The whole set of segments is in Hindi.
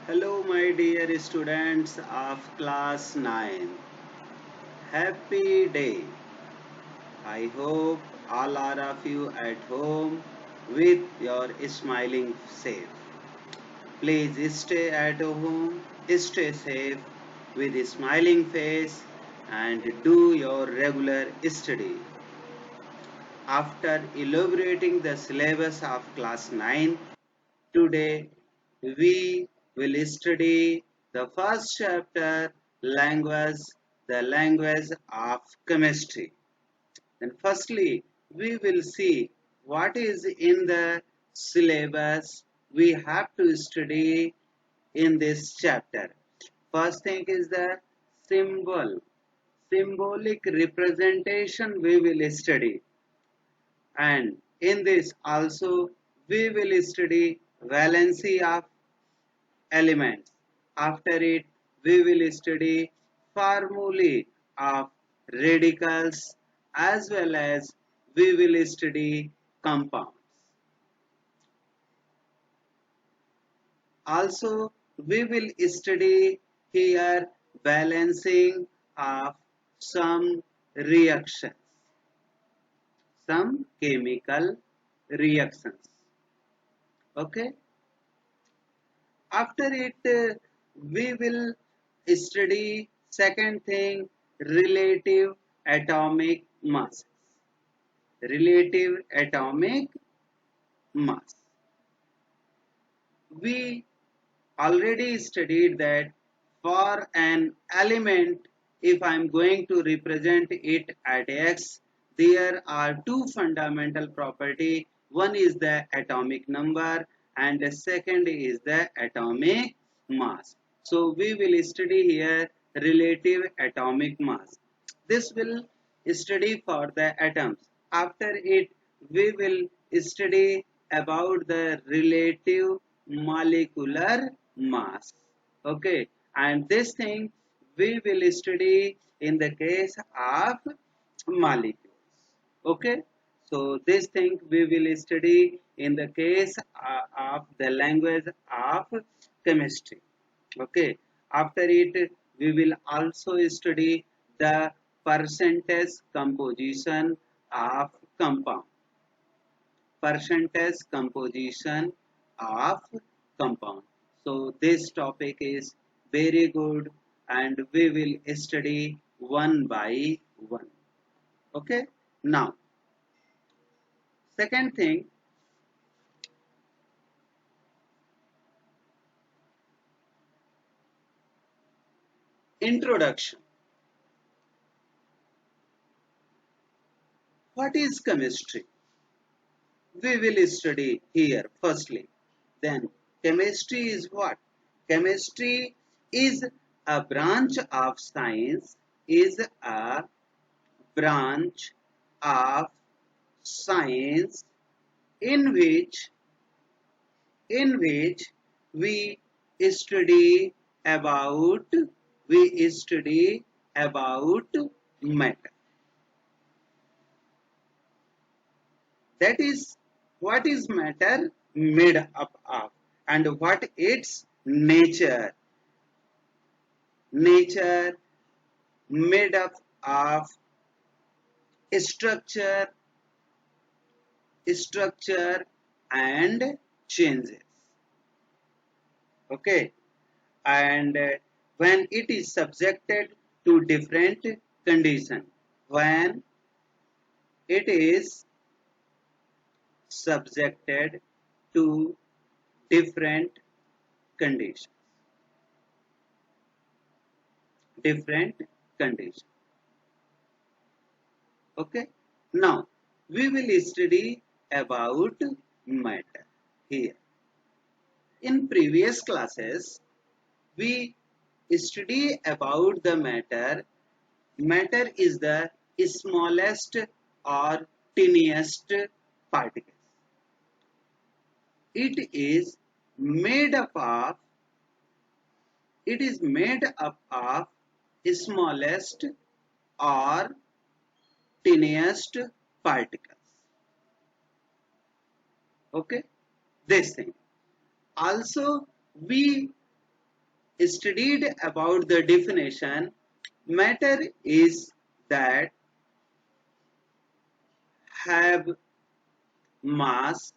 Hello, my dear students of class 9. Happy day. I hope all are of you at home with your smiling safe. Please stay at home, stay safe with a smiling face and do your regular study. After elaborating the syllabus of class 9, today we will study the first chapter, language, the language of chemistry. And firstly, we will see what is in the syllabus we have to study in this chapter. First thing is the symbol, symbolic representation we will study, and in this also we will study valency of elements. After it we will study formulae of radicals as well as we will study compounds. Also we will study here balancing of some reactions, some chemical reactions. Okay. After it, we will study second thing, relative atomic mass. Relative atomic mass. We already studied that for an element, if I am going to represent it at X, there are two fundamental property. One is the atomic number and the second is the atomic mass. So we will study here relative atomic mass. This will study for the atoms. After it, we will study about the relative molecular mass. Okay, and this thing we will study in the case of molecules. Okay, so this thing we will study in the case of the language of chemistry. Okay, after it we will also study the percentage composition of compound. Percentage composition of compound. So this topic is very good and we will study one by one. Okay. Now, second thing, introduction. What is chemistry? We will study here firstly. Then chemistry is what? Chemistry is a branch of science, is a branch of science in which we study about we study about matter. That is, what is matter made up of and what its nature made up of structure and changes. Okay, and when it is subjected to different condition, when it is subjected to different conditions, different conditions. Okay, now we will study about matter here. In previous classes we study about the matter. Matter is the smallest or tiniest particle. It is made up of smallest or tiniest particles. Okay, this thing. Also, we studied about the definition, matter is that have mass.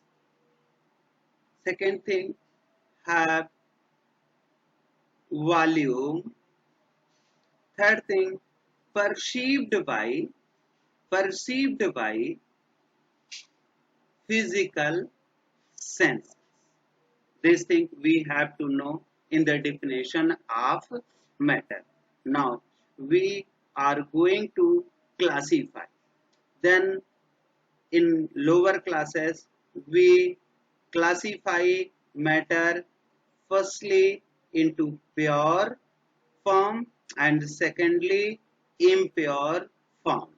Second thing, have volume. Third thing, perceived by perceived by physical sense. This thing we have to know in the definition of matter. Now we are going to classify. Then in lower classes we classify matter firstly into pure form and secondly impure form.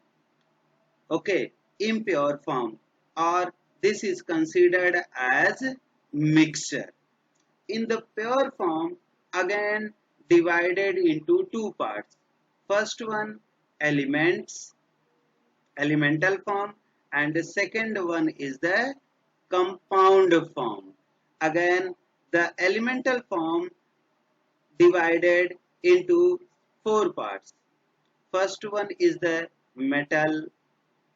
Okay, impure form, or this is considered as mixture. In the pure form, again divided into two parts. First one, elements, elemental form, and the second one is the compound form. Again, the elemental form divided into four parts. First one is the metal,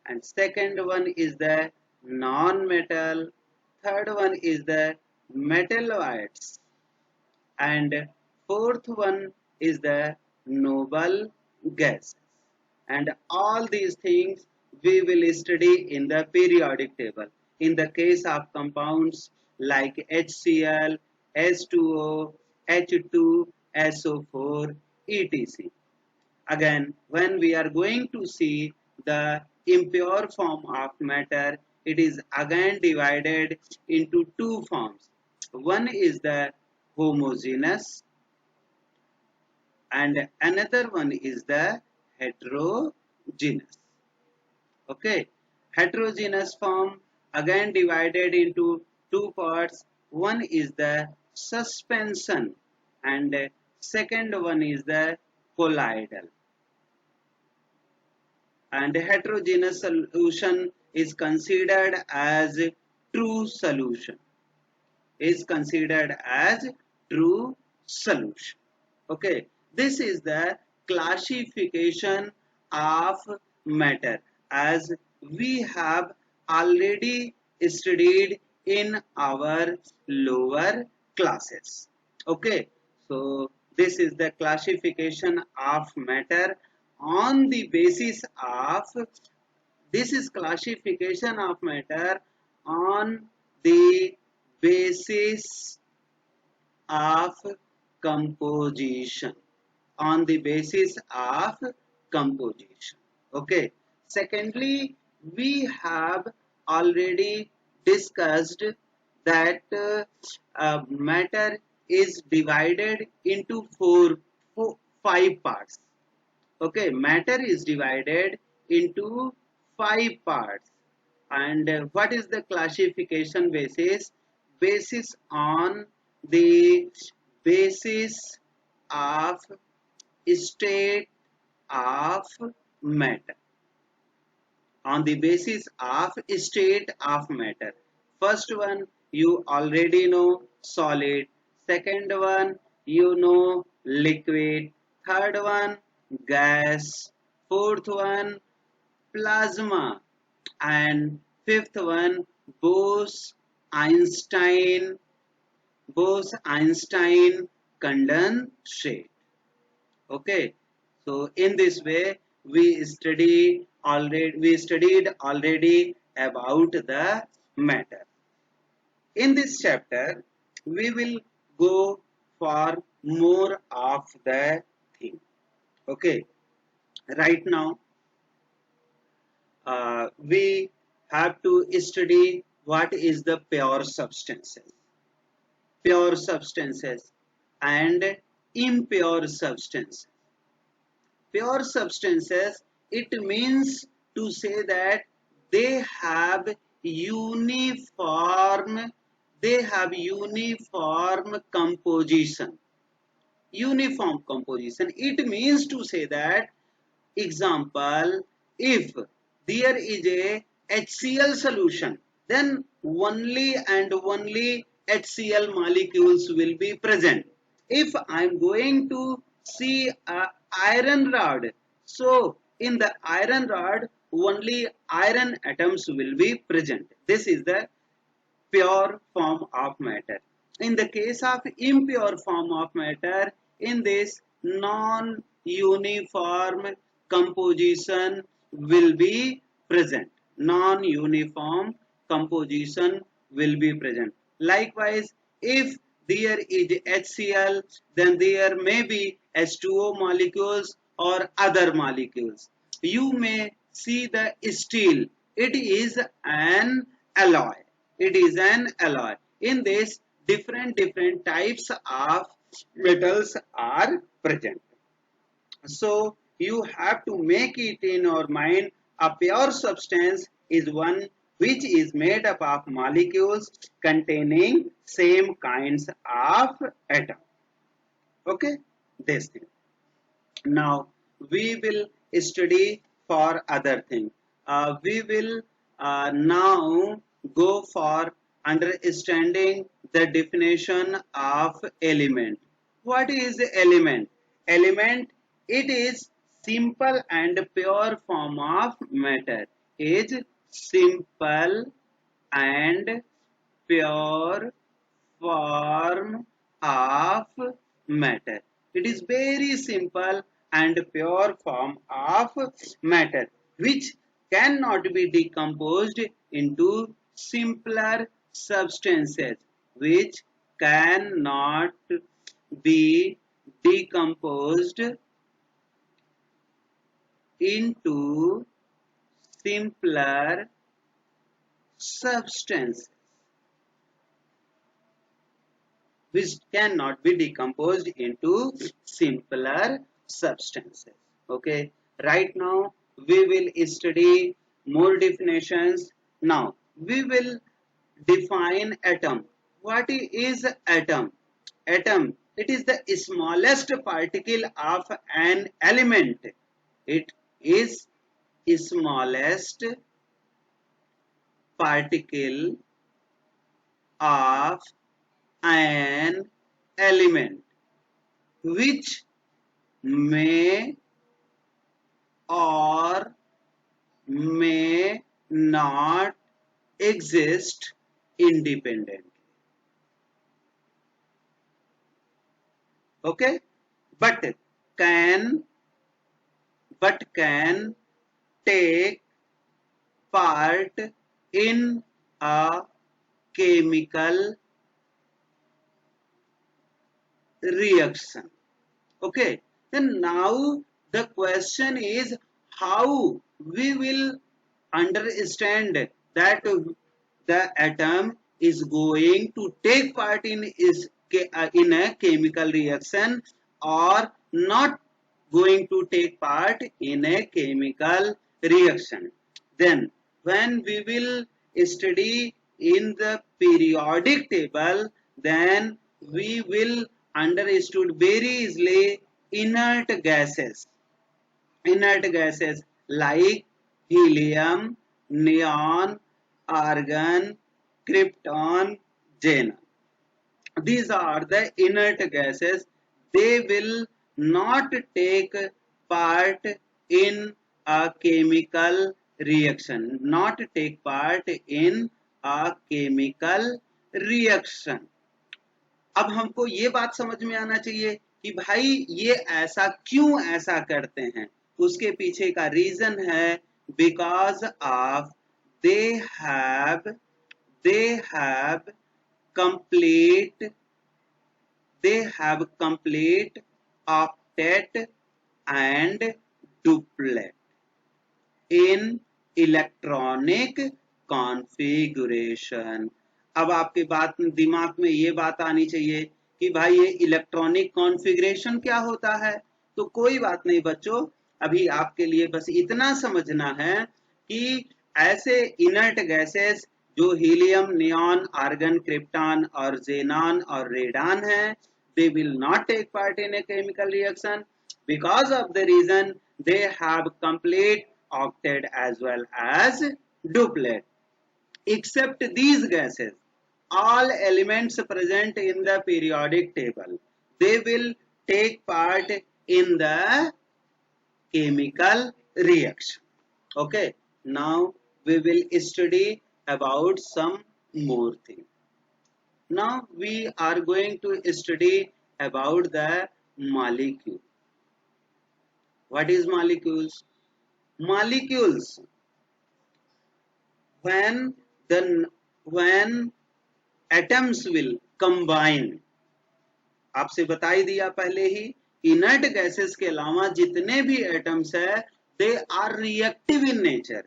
and second one is the non-metal, third one is the metalloids, and fourth one is the noble gases. And all these things we will study in the periodic table. In the case of compounds like HCl, H2O, H2, SO4, etc. Again, when we are going to see the impure form of matter, it is again divided into two forms. One is the homogeneous and another one is the heterogeneous. Okay, heterogeneous form again divided into two parts. One is the suspension and second one is the colloidal. And heterogeneous solution is considered as true solution. Is considered as true solution. Okay, this is the classification of matter as we have already studied in our lower classes. Okay, so this is the classification of matter on the basis of, this is classification of matter on the basis of composition, on the basis of composition. Okay, secondly we have already discussed that matter is divided into five parts. Okay, matter is divided into five parts. And what is the classification basis? Basis on the basis of state of matter. On the basis of state of matter. First one you already know, solid. Second one you know, liquid. Third one, gas. Fourth one, plasma. And fifth one, Bose-Einstein condensate. Okay, so in this way we studied already about the matter. In this chapter we will go for more of the thing. Okay, right now we have to study what is the pure substances and impure substances. Pure substances, it means to say that they have uniform composition. Uniform composition, it means to say that, example, if there is a HCl solution, then only and only HCl molecules will be present. If I'm going to see a iron rod, so in the iron rod only iron atoms will be present. This is the pure form of matter. In the case of impure form of matter, in this non-uniform composition will be present. Non-uniform composition will be present. Likewise, if there is HCl, then there may be H2O molecules or other molecules. You may see the steel. It is an alloy. It is an alloy. In this, different types of metals are present. So you have to make it in your mind, a pure substance is one which is made up of molecules containing same kinds of atom. Okay, this thing. Now we will study for other thing. We will now go for understanding the definition of element. What is element? Element, it is simple and pure form of matter. Is simple and pure form of matter. It is very simple and pure form of matter which cannot be decomposed into simpler substances, which cannot be decomposed into simpler substances, which cannot be decomposed into simpler substances. Okay, right now we will study more definitions. Now we will define atom. What is atom? Atom, it is the smallest particle of an element. It is smallest particle of an element which may or may not exist independently. Okay, but can take part in a chemical reaction. Okay, then now the question is how we will understand that the atom is going to take part in a chemical reaction or not going to take part in a chemical reaction. Then when we will study in the periodic table, then we will understood very easily inert gases. Inert gases like helium, neon, argon, krypton, xenon. These are the inert gases. They will not take part in a chemical reaction. Not take part in a chemical reaction. अब हमको ये बात समझ में आना चाहिए कि भाई ये ऐसा क्यों ऐसा करते हैं. उसके पीछे का रीजन है because of they have complete octet and duplet in electronic configuration. अब आपके बात दिमाग में ये बात आनी चाहिए कि भाई ये इलेक्ट्रॉनिक कॉन्फ़िगरेशन क्या होता है. तो कोई बात नहीं बच्चों, अभी आपके लिए बस इतना समझना है कि ऐसे इनर्ट गैसेस जो हीलियम, नियॉन, आर्गन, क्रिप्टॉन और जेनॉन और रेडान हैं, they will not take part in a chemical reaction because of the reason they have complete octet as well as duplet. Except these gases, all elements present in the periodic table, they will take part in the chemical reaction. Okay, now we will study about some more thing. Now we are going to study about the molecule. What is molecules? Molecules, when the when atoms will combine, आपसे बता ही दिया पहले ही, इनर्ट गैसेस के अलावा जितने भी एटम्स है they are reactive in nature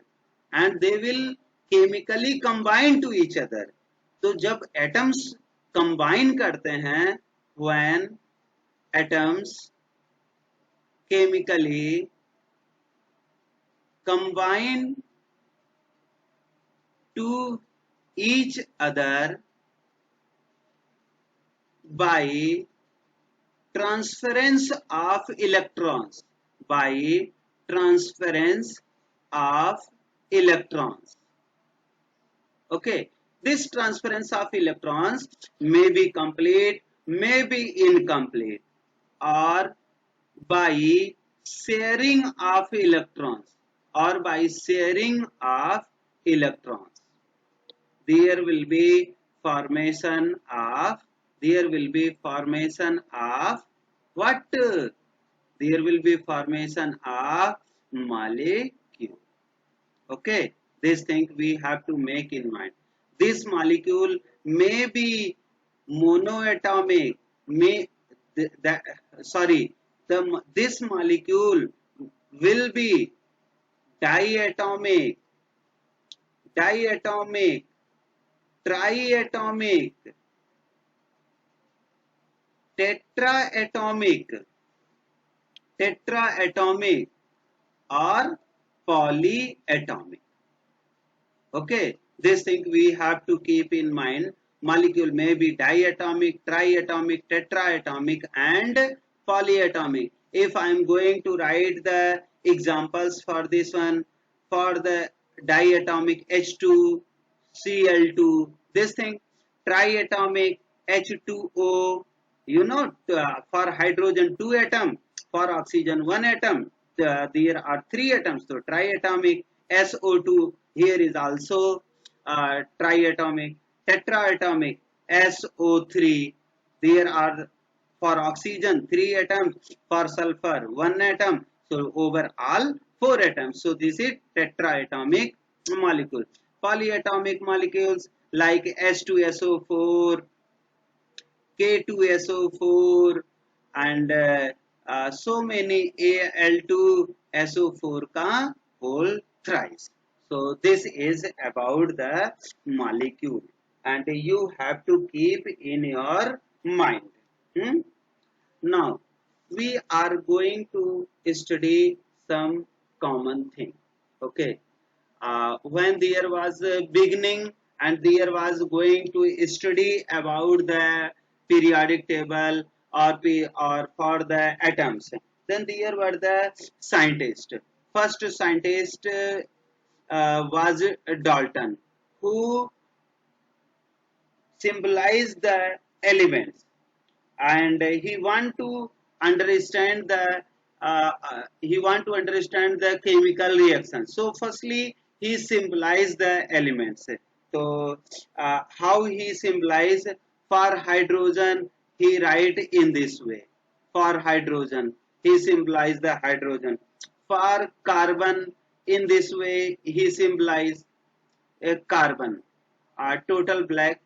and they will chemically combine to each other. तो जब एटम्स कंबाइन करते हैं, when atoms chemically combine to each other by transference of electrons, by transference of electrons. Okay, this transference of electrons may be complete, may be incomplete, or by sharing of electrons, or by sharing of electrons there will be formation of what? There will be formation of molecule. Okay, this thing we have to make in mind. This molecule may be monoatomic, this molecule will be diatomic, triatomic, tetraatomic, or polyatomic. Okay, this thing we have to keep in mind. Molecule may be diatomic, triatomic, tetraatomic and polyatomic. If I am going to write the examples for this one, for the diatomic H2, Cl2, this thing, triatomic H2O, you know, for hydrogen 2 atom, for oxygen 1 atom, there are 3 atoms, so triatomic. SO2, here is also triatomic. Tetraatomic SO3, there are for oxygen 3 atoms, for sulfur 1 atom, so overall 4 atoms. So this is tetraatomic molecule. Polyatomic molecules like H2SO4, K2SO4 and so many Al2SO4 का whole thrice. So this is about the molecule and you have to keep in your mind. Now we are going to study some common thing. Okay, when there was a beginning and there was going to study about the periodic table or for the atoms, then there were the scientists. First scientist was Dalton, who symbolized the elements, and he want to understand the chemical reaction. So firstly he symbolized the elements. So how he symbolized? For hydrogen he write in this way. For hydrogen he symbolized the hydrogen. For carbon in this way he symbolized a carbon, total black,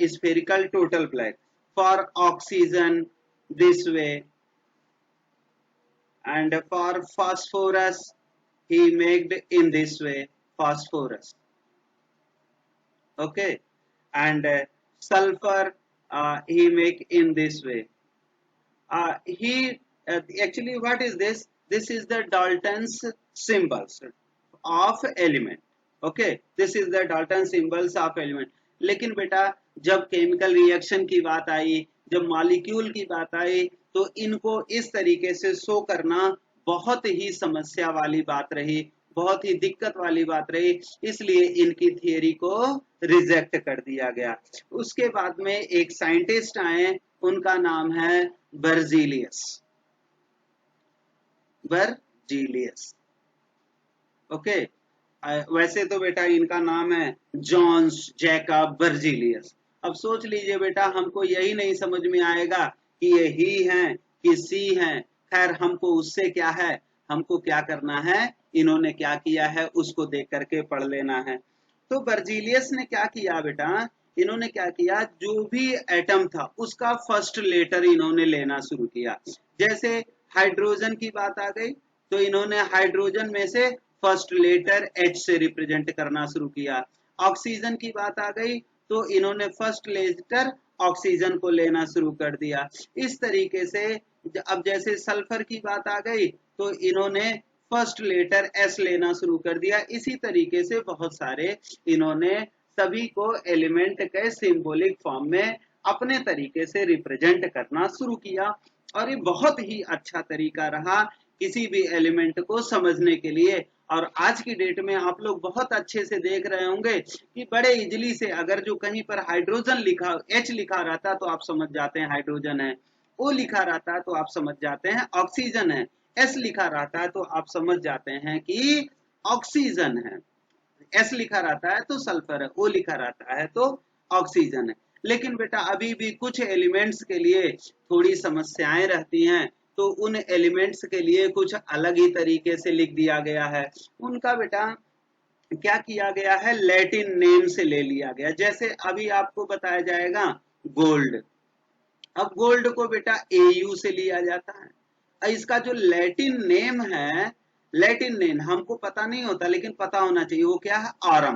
spherical total black. For oxygen this way, and for phosphorus he made in this way, phosphorus. Okay, and sulfur he make in this way. Actually what is this? This is the Dalton's symbols of element. Okay, this is the Dalton symbols of element. लेकिन बेटा जब केमिकल रिएक्शन की बात आई, जब मॉलिक्यूल की बात आई, तो इनको इस तरीके से शो करना बहुत ही समस्या वाली बात रही. बहुत ही दिक्कत वाली बात रही, इसलिए इनकी थियरी को रिजेक्ट कर दिया गया। उसके बाद में एक साइंटिस्ट आए, उनका नाम है बर्जीलियस। Berzelius, okay. वैसे तो बेटा इनका नाम है जॉन्स जैकब बर्जीलियस। अब सोच लीजिए बेटा, हमको यही नहीं समझ में आएगा कि ये ही हैं कि सी हैं। खैर हमको उससे क्या है, हमको क्या करना है, इन्होंने क्या किया है उसको देख करके पढ़ लेना है। तो बर्जीलियस ने क्या किया बेटा, इन्होंने क्या किया, जो भी एटम था उसका फर्स्ट लेटर इन्होंने लेना शुरू किया। जैसे हाइड्रोजन की बात आ गई, तो इन्होंने हाइड्रोजन में से फर्स्ट लेटर H से रिप्रेजेंट करना शुरू किया। ऑक्सीजन की बात आ गई, तो इन्होंने फर्स्ट लेटर ऑक्सीजन को लेना शुरू कर दिया। इस तरीके से अब जैसे सल्फर की बात आ गई, तो इन्होंने फर्स्ट लेटर S लेना शुरू कर दिया। इसी तरीके से बहुत सारे इन्होंने सभी को एलिमेंट के सिंबॉलिक फॉर्म में अपने तरीके से रिप्रेजेंट करना शुरू किया। और ये बहुत ही अच्छा तरीका रहा किसी भी एलिमेंट को समझने के लिए। और आज की डेट में आप लोग बहुत अच्छे से देख रहे होंगे कि बड़े इजीली से अगर जो कहीं पर हाइड्रोजन लिखा, H लिखा रहता तो आप समझ जाते हैं हाइड्रोजन है, O लिखा रहता तो आप समझ जाते हैं ऑक्सीजन है, S लिखा रहता है तो आप समझ जाते हैं कि ऑक्सीजन है, S लिखा रहता है तो सल्फर है, O लिखा रहता है तो ऑक्सीजन है। लेकिन बेटा अभी भी कुछ एलिमेंट्स के लिए थोड़ी समस्याएं रहती हैं, तो उन एलिमेंट्स के लिए कुछ अलग ही तरीके से लिख दिया गया है। उनका बेटा क्या किया गया है, लैटिन नेम से ले लिया गया। जैसे अभी आपको बताया जाएगा गोल्ड, अब गोल्ड को बेटा AU से लिया जाता है। इसका जो लैटिन नेम है, लैटिन नेम हमको पता नहीं होता लेकिन पता होना चाहिए, वो क्या है, ऑरम।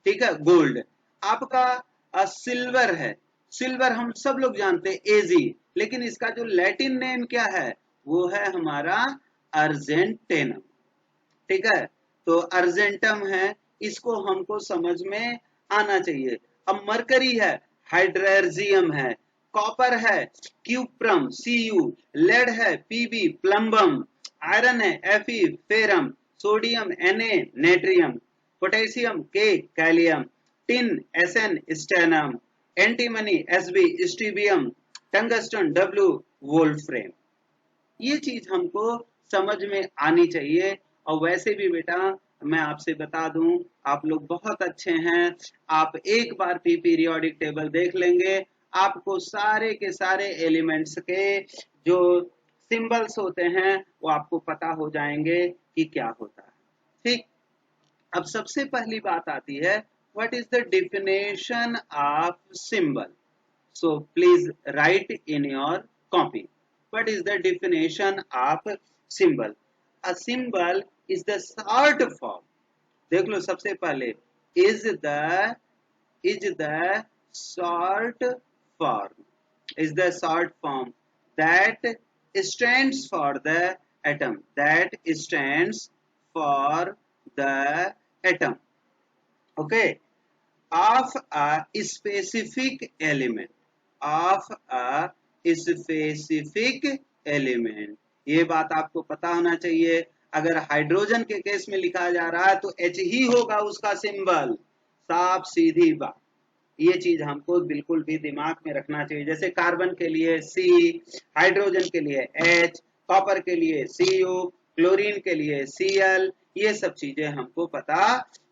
ठीक है, गोल्ड। आपका सिल्वर है, सिल्वर हम सब लोग जानते हैं AG, लेकिन इसका जो लैटिन नेम क्या है, वो है हमारा अर्जेंटेनम। ठीक है, तो अर्जेंटम है, इसको हमको समझ में आना चाहिए। अब मरकरी है, हाइड्रेर्जियम है। कॉपर है, क्यूप्रम Cu। लेड है, Pb प्लम्बम। आयरन है, Fe ferrum. Sodium Na natrium. Potassium K kalium. Tin Sn stannum. Antimony Sb stibium. Tungsten W wolfram. ये चीज हमको समझ में आनी चाहिए। और वैसे भी बेटा मैं आपसे बता दूं, आप लोग बहुत अच्छे हैं, आप एक बार पीरियोडिक टेबल देख लेंगे, आपको सारे के सारे एलिमेंट्स के जो सिंबल्स होते हैं वो आपको पता हो जाएंगे कि क्या होता है। ठीक, अब सबसे पहली बात आती है, what is the definition of symbol. So please write in your copy. What is the definition of symbol? A symbol is the short form. देख लो सबसे पहले, is the short form, is the short form that stands for the atom, that stands for the atom, okay, of a specific element, of a specific element। ये बात आपको पता होना चाहिए। अगर हाइड्रोजन के केस में लिखा जा रहा है तो H ही होगा उसका सिंबल, साफ सीधी बात। ये चीज हमको बिल्कुल भी दिमाग में रखना चाहिए। जैसे कार्बन के लिए C, हाइड्रोजन के लिए H, कॉपर के लिए Cu, क्लोरीन के लिए Cl, ये सब चीजें हमको पता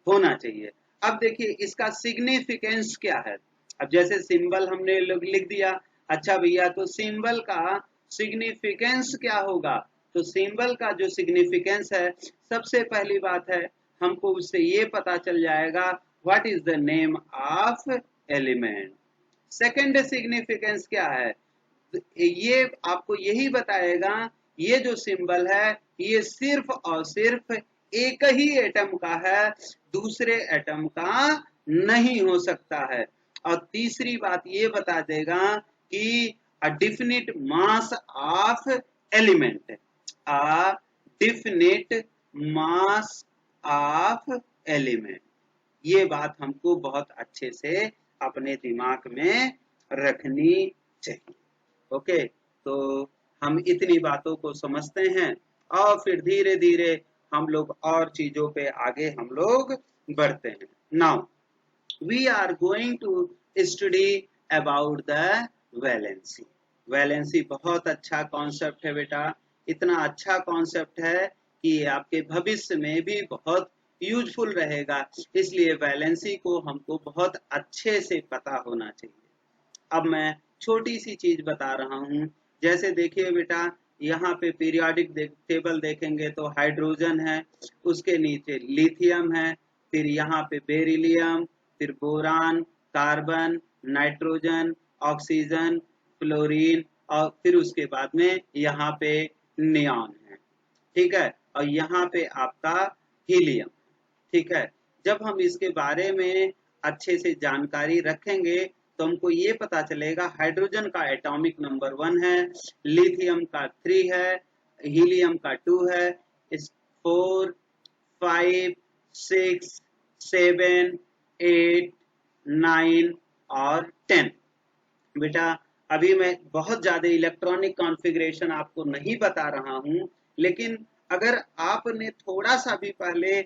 होना चाहिए। अब देखिए इसका सिग्निफिकेंस क्या है। अब जैसे सिंबल हमने लोग लिख दिया, अच्छा भैया तो सिंबल का सिग्निफिकेंस क्या होगा। तो सिंबल का जो सिग्निफिकेंस है, सबसे पहली बात है हमको उससे ये पता चल जाएगा what is the name of element. Second significance क्या है, ये आपको यही बताएगा ये जो सिंबल है ये सिर्फ और सिर्फ एक ही एटम का है, दूसरे एटम का नहीं हो सकता है। और तीसरी बात ये बता देगा कि अ definite mass of element, a definite mass of element. ये बात हमको बहुत अच्छे से अपने दिमाग में रखनी चाहिए। ओके, तो हम इतनी बातों को समझते हैं और फिर धीरे धीरे हम लोग और चीजों पे आगे हम लोग बढ़ते हैं। Now we are going to study about the valency. Valency बहुत अच्छा कॉन्सेप्ट है बेटा, इतना अच्छा कॉन्सेप्ट है कि ये आपके भविष्य में भी बहुत यूजफुल रहेगा, इसलिए वैलेंसी को हमको बहुत अच्छे से पता होना चाहिए। अब मैं छोटी सी चीज बता रहा हूं, जैसे देखिए बेटा, यहाँ पे पीरियोडिक टेबल देखेंगे तो हाइड्रोजन है, उसके नीचे लिथियम है, फिर यहाँ पे बेरिलियम, फिर boron, carbon, nitrogen, oxygen, fluorine, और फिर उसके बाद में यहाँ पे नियॉन है, ठीक है, और यहाँ पे आपका हीलियम, ठीक है। जब हम इसके बारे में अच्छे से जानकारी रखेंगे तो हमको ये पता चलेगा हाइड्रोजन का एटॉमिक नंबर 1 है, लिथियम का 3 है, हीलियम का 2 है, इस 4, 5, 6, 7, 8, 9 और 10। बेटा अभी मैं बहुत ज्यादा इलेक्ट्रॉनिक कॉन्फ़िगरेशन आपको नहीं बता रहा हूं, लेकिन अगर आपने थोड़ा सा भी पहले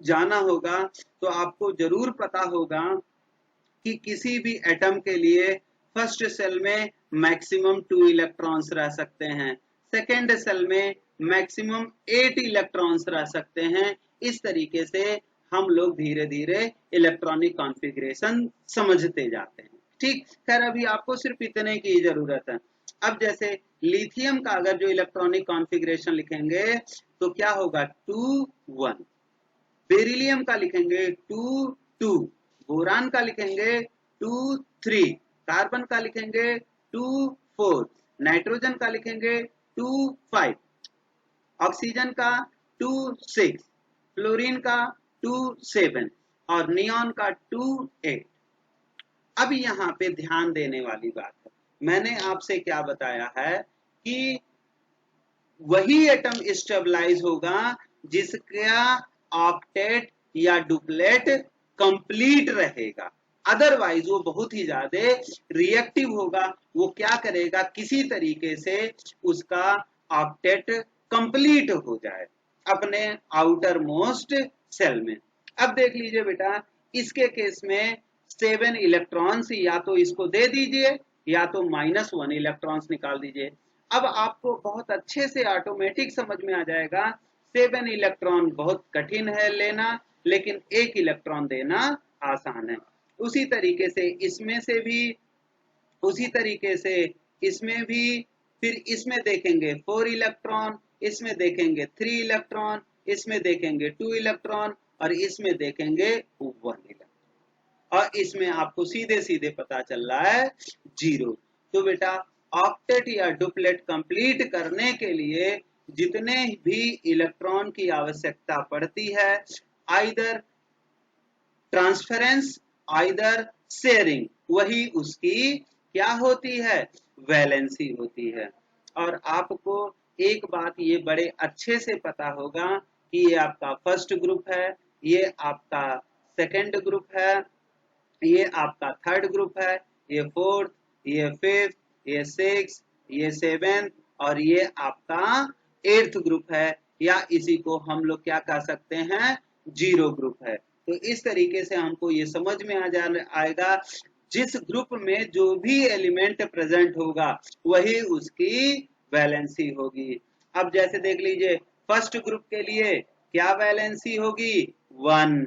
जाना होगा तो आपको जरूर पता होगा कि किसी भी एटम के लिए फर्स्ट सेल में मैक्सिमम 2 इलेक्ट्रॉन्स रह सकते हैं, सेकेंड सेल में मैक्सिमम 8 इलेक्ट्रॉन्स रह सकते हैं। इस तरीके से हम लोग धीरे धीरे इलेक्ट्रॉनिक कॉन्फ़िगरेशन समझते जाते हैं, ठीक। खैर अभी आपको सिर्फ इतने की जरूरत है। अब जैसे लिथियम का अगर जो इलेक्ट्रॉनिक कॉन्फ़िगरेशन लिखेंगे तो क्या होगा, 2 1, बेरिलियम का लिखेंगे 2 2, बोरान का लिखेंगे 2 3, कार्बन का लिखेंगे 2 4, नाइट्रोजन का लिखेंगे 2 5, ऑक्सीजन का 2 6, फ्लोरीन का 2 7 और नियॉन का 2 8। अब यहाँ पे ध्यान देने वाली बात है, मैंने आपसे क्या बताया है कि वही एटम स्टेबलाइज होगा जिसका ऑक्टेट या डुप्लेट कंप्लीट रहेगा, अदरवाइज वो बहुत ही ज्यादा रिएक्टिव होगा। वो क्या करेगा, किसी तरीके से उसका ऑक्टेट कंप्लीट हो जाए अपने आउटर मोस्ट सेल में। अब देख लीजिए बेटा, इसके केस में 7 इलेक्ट्रॉन्स या तो इसको दे दीजिए या तो -1 इलेक्ट्रॉन्स निकाल दीजिए। अब आपको बहुत अच्छे से ऑटोमेटिक समझ में आ जाएगा 7 इलेक्ट्रॉन बहुत कठिन है लेना, लेकिन 1 इलेक्ट्रॉन देना आसान है। उसी तरीके से इसमें से भी, उसी तरीके से इसमें भी, फिर इसमें देखेंगे 4 इलेक्ट्रॉन, इसमें देखेंगे 3 इलेक्ट्रॉन, इसमें देखेंगे 2 इलेक्ट्रॉन और इसमें देखेंगे 1 इलेक्ट्रॉन, और इसमें आपको सीधे सीधे पता चल रहा है 0। तो बेटा ऑक्टेट या डुप्लेट कंप्लीट करने के लिए जितने भी इलेक्ट्रॉन की आवश्यकता पड़ती है, आइदर ट्रांसफरेंस आइदर शेयरिंग, वही उसकी क्या होती है, वैलेंसी होती है। और आपको एक बात ये बड़े अच्छे से पता होगा कि ये आपका फर्स्ट ग्रुप है, ये आपका सेकंड ग्रुप है, ये आपका थर्ड ग्रुप है, ये फोर्थ, ये फिफ्थ, ये सिक्स, ये सेवेंथ और ये आपका एट्थ ग्रुप है, या इसी को हम लोग क्या कह सकते हैं, 0 ग्रुप है। तो इस तरीके से हमको ये समझ में आएगा जिस ग्रुप में जो भी एलिमेंट प्रेजेंट होगा वही उसकी वैलेंसी होगी। अब जैसे देख लीजिए, फर्स्ट ग्रुप के लिए क्या वैलेंसी होगी, 1,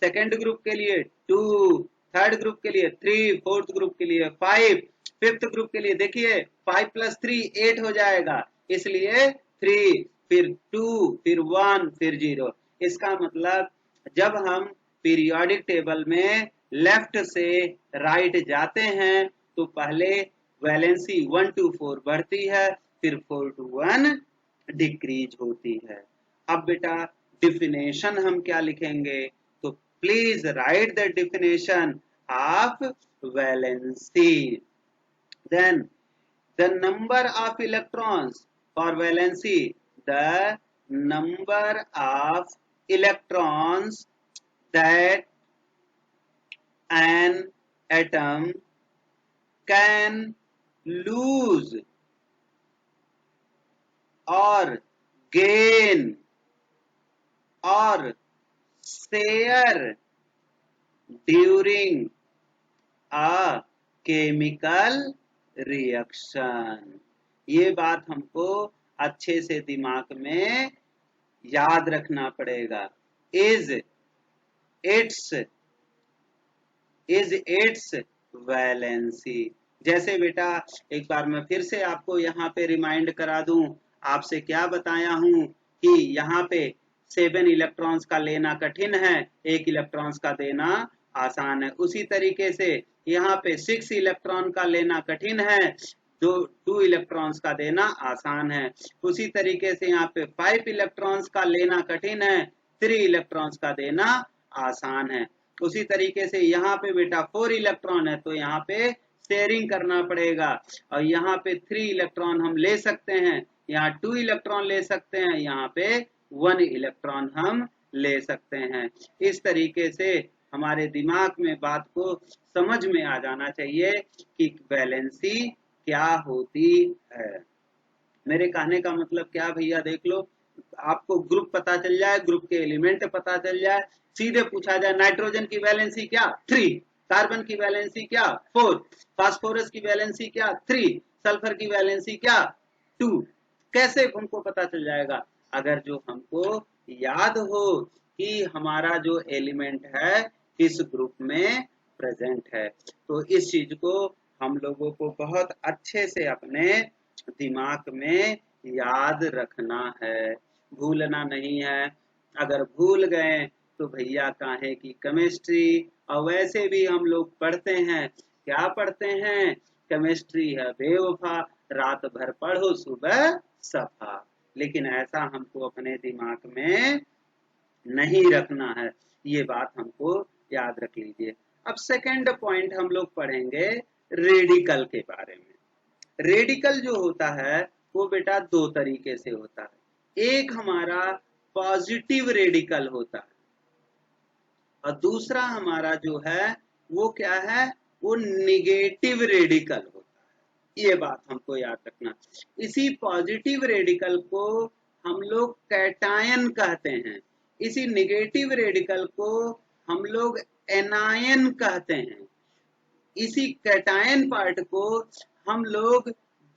सेकेंड ग्रुप के लिए 2, थर्ड ग्रुप के लिए 3, फोर्थ ग्रुप के लिए 5, फिफ्थ ग्रुप के लिए देखिए 5 + 3 8 हो जाएगा, इसलिए 3, फिर 2, फिर 1, फिर 0। इसका मतलब जब हम पीरियोडिक टेबल में लेफ्ट से राइट जाते हैं तो पहले वैलेंसी 1 to 4 बढ़ती है, फिर 4 to 1 डिक्रीज होती है। अब बेटा डिफिनेशन हम क्या लिखेंगे, तो please write the definition of valency. Then the number of electrons for valency, the number of electrons that an atom can lose or gain और share during a chemical reaction. ये बात हमको अच्छे से दिमाग में याद रखना पड़ेगा। Is it's valency. जैसे बेटा एक बार मैं फिर से आपको यहाँ पे रिमाइंड करा दूं, आपसे क्या बताया हूं कि यहाँ पे 7 इलेक्ट्रॉन्स का लेना कठिन है, 1 इलेक्ट्रॉन्स का देना आसान है। उसी तरीके से यहाँ पे 6 इलेक्ट्रॉन का लेना कठिन है, 2 इलेक्ट्रॉन्स का देना आसान है। उसी तरीके से यहाँ पे 5 इलेक्ट्रॉन्स का लेना कठिन है, 3 इलेक्ट्रॉन्स का देना आसान है। उसी तरीके से यहाँ पे बेटा 4 इलेक्ट्रॉन है तो यहाँ पे शेयरिंग करना पड़ेगा, और यहाँ पे 3 इलेक्ट्रॉन हम ले सकते हैं, यहाँ 2 इलेक्ट्रॉन ले सकते हैं, यहाँ पे 1 इलेक्ट्रॉन हम ले सकते हैं। इस तरीके से हमारे दिमाग में बात को समझ में आ जाना चाहिए कि वैलेंसी क्या होती है। मेरे कहने का मतलब क्या भैया, देख लो, आपको ग्रुप पता चल जाए, ग्रुप के एलिमेंट पता चल जाए, सीधे पूछा जाए नाइट्रोजन की वैलेंसी क्या 3, कार्बन की वैलेंसी क्या 4, फास्फोरस की वैलेंसी क्या 3, सल्फर की वैलेंसी क्या 2, कैसे हमको पता चल जाएगा? अगर जो हमको याद हो कि हमारा जो एलिमेंट है किस ग्रुप में प्रेजेंट है। तो इस चीज को हम लोगों को बहुत अच्छे से अपने दिमाग में याद रखना है, भूलना नहीं है। अगर भूल गए तो भैया काहे की केमिस्ट्री। और वैसे भी हम लोग पढ़ते हैं, क्या पढ़ते हैं? केमिस्ट्री है बेवफा, रात भर पढ़ो सुबह सफा। लेकिन ऐसा हमको अपने दिमाग में नहीं रखना है, ये बात हमको याद रख लीजिए। अब सेकंड पॉइंट हम लोग पढ़ेंगे रेडिकल के बारे में। रेडिकल जो होता है वो बेटा 2 तरीके से होता है। एक हमारा पॉजिटिव रेडिकल होता है, और दूसरा हमारा जो है वो क्या है, वो निगेटिव रेडिकल होता है। ये बात हमको याद रखना। इसी पॉजिटिव रेडिकल को हम लोग कैटायन कहते हैं, इसी निगेटिव रेडिकल को हम लोग एनायन कहते हैं, इसी कैटायन पार्ट को हम लोग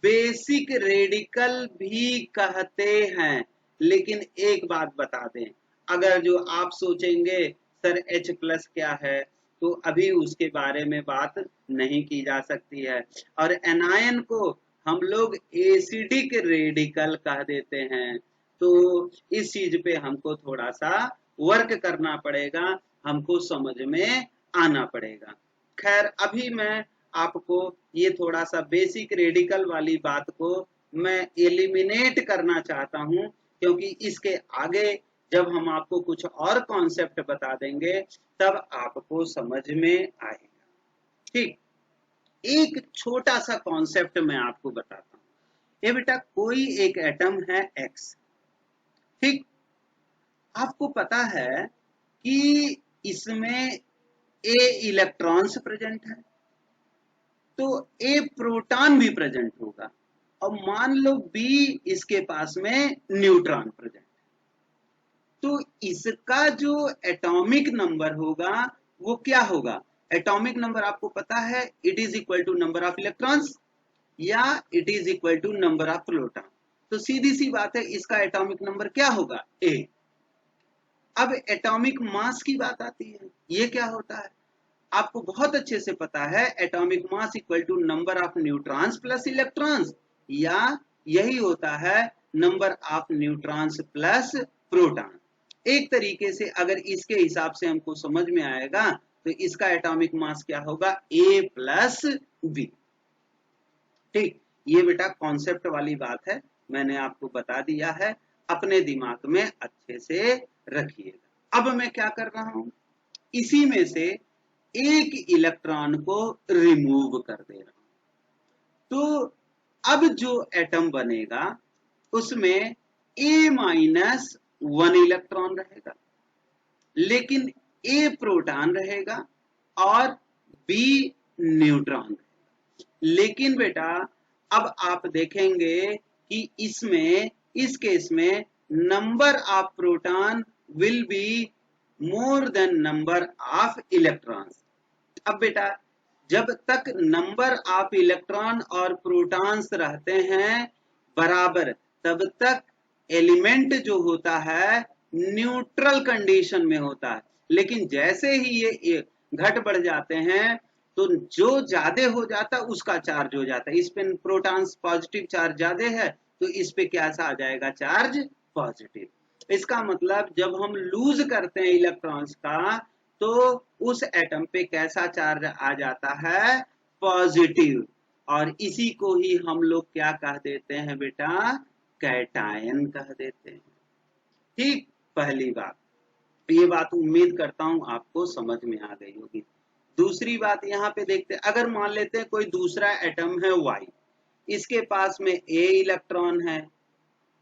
बेसिक रेडिकल भी कहते हैं। लेकिन एक बात बता दें, अगर जो आप सोचेंगे सर H प्लस क्या है, तो अभी उसके बारे में बात नहीं की जा सकती है। और एनायन को हम लोग एसिडिक रेडिकल कह देते हैं। तो इस चीज पे हमको थोड़ा सा वर्क करना पड़ेगा, हमको समझ में आना पड़ेगा। खैर अभी मैं आपको ये थोड़ा सा बेसिक रेडिकल वाली बात को मैं एलिमिनेट करना चाहता हूं, क्योंकि इसके आगे जब हम आपको कुछ और कॉन्सेप्ट बता देंगे तब आपको समझ में आएगा। ठीक, एक छोटा सा कॉन्सेप्ट मैं आपको बताता हूं। ये बेटा कोई एक एटम है X, ठीक, आपको पता है कि इसमें A इलेक्ट्रॉन्स प्रेजेंट है, तो A प्रोटॉन भी प्रेजेंट होगा, और मान लो B इसके पास में न्यूट्रॉन प्रेजेंट है। तो इसका जो एटॉमिक नंबर होगा वो क्या होगा? एटॉमिक नंबर आपको पता है, it is equal to number of electrons या it is equal to number of proton. तो सीधी सी बात है, इसका एटॉमिक नंबर क्या होगा? A। अब एटॉमिक मास की बात आती है, ये क्या होता है? आपको बहुत अच्छे से पता है, atomic mass equal to number of neutrons plus electrons, या यही होता है number of neutrons plus proton. एक तरीके से अगर इसके हिसाब से हमको समझ में आएगा तो इसका एटॉमिक मास क्या होगा? A plus B. ठीक, ये बेटा कॉन्सेप्ट वाली बात है, मैंने आपको बता दिया है, अपने दिमाग में अच्छे से रखिएगा। अब मैं क्या कर रहा हूं, इसी में से एक इलेक्ट्रॉन को रिमूव कर दे रहा हूं। तो अब जो एटम बनेगा उसमें A-1 इलेक्ट्रॉन रहेगा, लेकिन A प्रोटॉन रहेगा और B न्यूट्रॉन रहेगा। लेकिन बेटा अब आप देखेंगे कि इसमें, इस केस में number of proton will be more than number of electrons. अब बेटा जब तक नंबर ऑफ इलेक्ट्रॉन और प्रोटॉन्स रहते हैं बराबर, तब तक एलिमेंट जो होता है न्यूट्रल कंडीशन में होता है। लेकिन जैसे ही ये घट बढ़ जाते हैं तो जो ज्यादा हो जाता है उसका चार्ज हो जाता है। इस पे प्रोटॉन्स पॉजिटिव चार्ज ज्यादा है तो इस पे कैसा आ जाएगा, चार्ज पॉजिटिव। इसका मतलब जब हम लूज करते हैं इलेक्ट्रॉन्स का तो उस एटम पे कैसा चार्ज आ जाता है, पॉजिटिव। और इसी को ही हम लोग क्या कह देते हैं बेटा, कैटायन कह देते हैं। ठीक, पहली बात। ये बात उम्मीद करता हूं आपको समझ में आ गई होगी। दूसरी बात यहाँ पे देखते हैं, अगर मान लेते हैं कोई दूसरा एटम है Y, इसके पास में A इलेक्ट्रॉन है,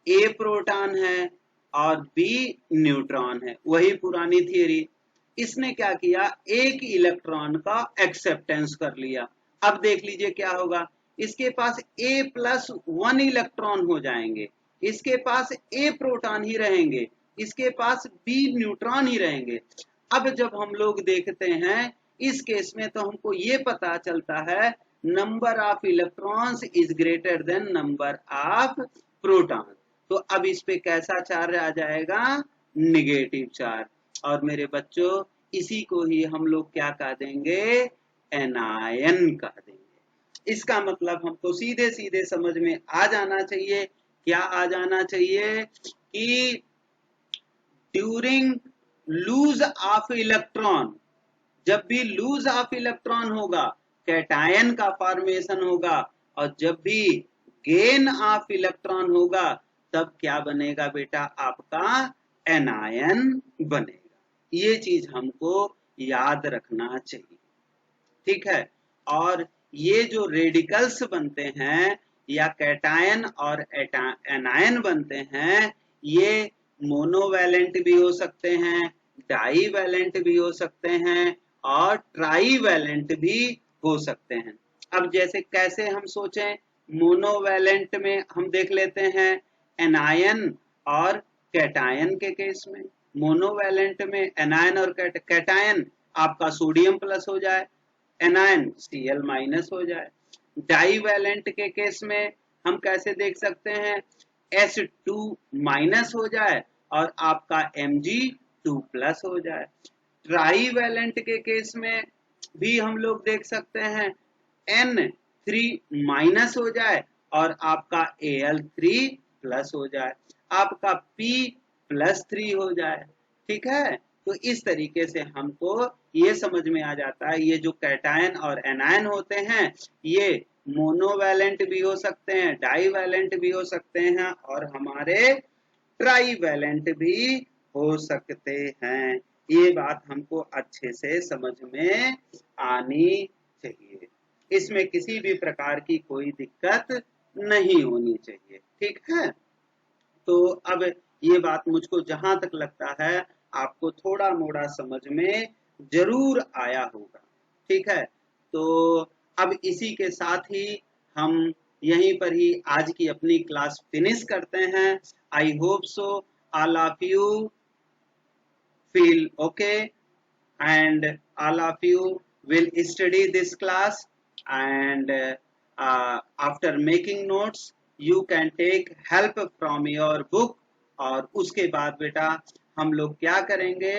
A प्रोटॉन है और B न्यूट्रॉन है, वही पुरानी थियरी। इसने क्या किया, एक इलेक्ट्रॉन का एक्सेप्टेंस कर लिया। अब देख लीजिए क्या होगा, इसके पास A+1 इलेक्ट्रॉन हो जाएंगे, इसके पास A प्रोटॉन ही रहेंगे, इसके पास B न्यूट्रॉन ही रहेंगे। अब जब हम लोग देखते हैं इस केस में तो हमको ये पता चलता है number of electrons is greater than number of proton. तो अब इस पे कैसा चार्ज आ जाएगा, निगेटिव चार्ज। और मेरे बच्चों इसी को ही हम लोग क्या कह देंगे, एनायन कह देंगे। इसका मतलब हमको सीधे सीधे समझ में आ जाना चाहिए, क्या आ जाना चाहिए कि ड्यूरिंग लूज ऑफ इलेक्ट्रॉन, जब भी लूज ऑफ इलेक्ट्रॉन होगा कैटायन का फॉर्मेशन होगा, और जब भी गेन ऑफ इलेक्ट्रॉन होगा तब क्या बनेगा बेटा, आपका एनायन बनेगा। ये चीज हमको याद रखना चाहिए, ठीक है। और ये जो रेडिकल्स बनते हैं या कैटायन और एनायन बनते हैं, ये मोनोवैलेंट भी हो सकते हैं, डाईवैलेंट भी हो सकते हैं और ट्राईवैलेंट भी हो सकते हैं। अब जैसे कैसे हम सोचें, मोनोवैलेंट में हम देख लेते हैं एनायन और कैटायन के केस में। मोनोवैलेंट में एनायन और कैटायन आपका सोडियम प्लस हो जाए, एनायन Cl- हो जाए। डाईवैलेंट के केस में हम कैसे देख सकते हैं, S2- हो जाए और आपका Mg2+ हो जाए। ट्राईवैलेंट के केस में भी हम लोग देख सकते हैं N3- हो जाए और आपका Al3+ हो जाए, आपका P+3 हो जाए, ठीक है। तो इस तरीके से हमको ये समझ में आ जाता है ये जो कैटायन और एनायन होते हैं ये मोनोवैलेंट भी हो सकते हैं, डाईवैलेंट भी हो सकते हैं और हमारे ट्राईवैलेंट भी हो सकते हैं। ये बात हमको अच्छे से समझ में आनी चाहिए, इसमें किसी भी प्रकार की कोई दिक्कत नहीं होनी चाहिए, ठीक है। तो अब ये बात मुझको जहां तक लगता है आपको थोड़ा मोड़ा समझ में जरूर आया होगा, ठीक है। तो अब इसी के साथ ही हम यहीं पर ही आज की अपनी क्लास फिनिश करते हैं। I hope so all of you feel okay and all of you will study this class, and after making notes you can take help from your book। और उसके बाद बेटा हम लोग क्या करेंगे,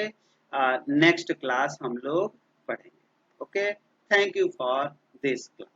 नेक्स्ट क्लास हम लोग पढ़ेंगे। Okay, thank you for this class.